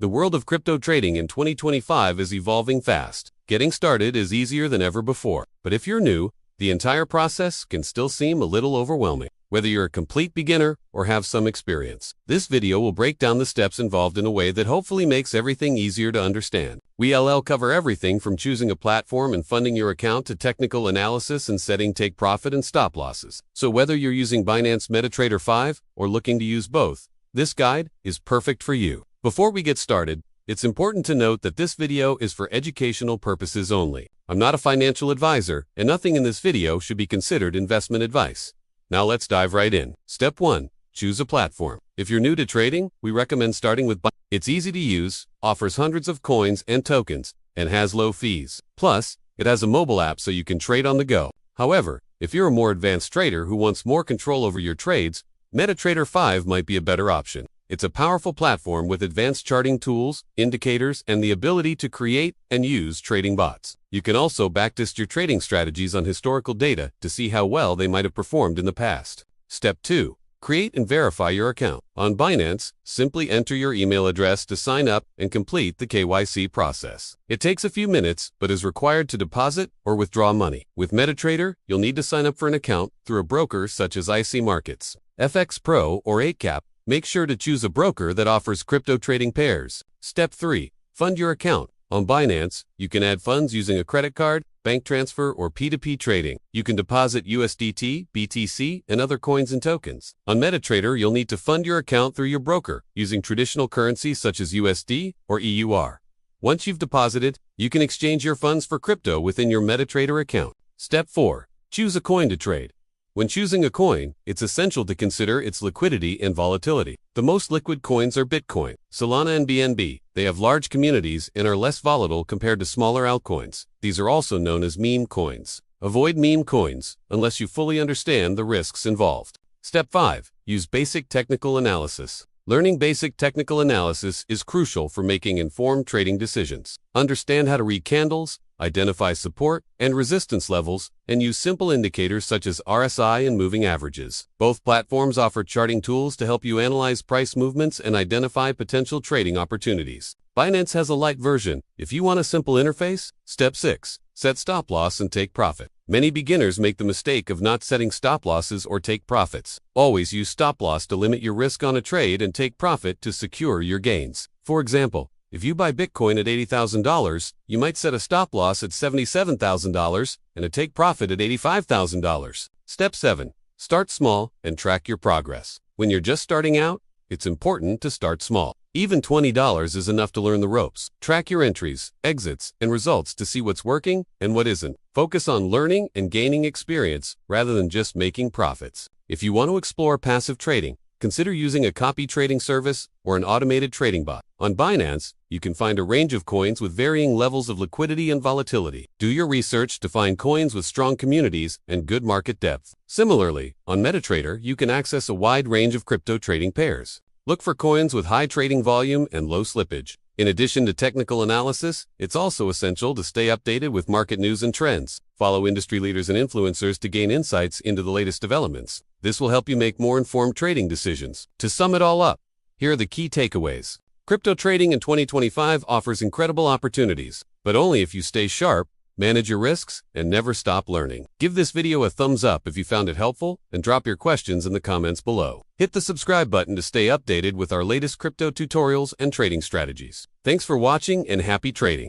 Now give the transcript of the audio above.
The world of crypto trading in 2025 is evolving fast. Getting started is easier than ever before. But if you're new, the entire process can still seem a little overwhelming. Whether you're a complete beginner or have some experience, this video will break down the steps involved in a way that hopefully makes everything easier to understand. We'll cover everything from choosing a platform and funding your account to technical analysis and setting take profit and stop losses. So whether you're using Binance MetaTrader 5 or looking to use both, this guide is perfect for you. Before we get started, it's important to note that this video is for educational purposes only. I'm not a financial advisor, and nothing in this video should be considered investment advice. Now let's dive right in. Step 1. Choose a platform. If you're new to trading, we recommend starting with Binance. It's easy to use, offers hundreds of coins and tokens, and has low fees. Plus, it has a mobile app so you can trade on the go. However, if you're a more advanced trader who wants more control over your trades, MetaTrader 5 might be a better option. It's a powerful platform with advanced charting tools, indicators, and the ability to create and use trading bots. You can also backtest your trading strategies on historical data to see how well they might have performed in the past. Step 2. Create and verify your account. On Binance, simply enter your email address to sign up and complete the KYC process. It takes a few minutes, but is required to deposit or withdraw money. With MetaTrader, you'll need to sign up for an account through a broker such as IC Markets, FX Pro, or 8cap. Make sure to choose a broker that offers crypto trading pairs. Step 3. Fund your account. On Binance, you can add funds using a credit card, bank transfer, or P2P trading. You can deposit USDT, BTC, and other coins and tokens. On MetaTrader, you'll need to fund your account through your broker using traditional currency such as USD or EUR. Once you've deposited, you can exchange your funds for crypto within your MetaTrader account. Step 4. Choose a coin to trade. When choosing a coin, it's essential to consider its liquidity and volatility. The most liquid coins are Bitcoin, Solana, and BNB. They have large communities and are less volatile compared to smaller altcoins. These are also known as meme coins. Avoid meme coins unless you fully understand the risks involved. Step 5. Use basic technical analysis. Learning basic technical analysis is crucial for making informed trading decisions. Understand how to read candles, identify support and resistance levels, and use simple indicators such as RSI and moving averages. Both platforms offer charting tools to help you analyze price movements and identify potential trading opportunities. Binance has a light version. If you want a simple interface, Step 6. Set stop loss and take profit. Many beginners make the mistake of not setting stop losses or take profits. Always use stop loss to limit your risk on a trade and take profit to secure your gains. For example, if you buy Bitcoin at $80,000, you might set a stop loss at $77,000 and a take profit at $85,000. Step 7. Start small and track your progress. When you're just starting out, it's important to start small. Even $20 is enough to learn the ropes. Track your entries, exits, and results to see what's working and what isn't. Focus on learning and gaining experience rather than just making profits. If you want to explore passive trading, consider using a copy trading service or an automated trading bot. On Binance, you can find a range of coins with varying levels of liquidity and volatility. Do your research to find coins with strong communities and good market depth. Similarly, on MetaTrader, you can access a wide range of crypto trading pairs. Look for coins with high trading volume and low slippage. In addition to technical analysis, it's also essential to stay updated with market news and trends. Follow industry leaders and influencers to gain insights into the latest developments. This will help you make more informed trading decisions. To sum it all up, here are the key takeaways. Crypto trading in 2025 offers incredible opportunities, but only if you stay sharp, manage your risks, and never stop learning. Give this video a thumbs up if you found it helpful, and drop your questions in the comments below. Hit the subscribe button to stay updated with our latest crypto tutorials and trading strategies. Thanks for watching and happy trading.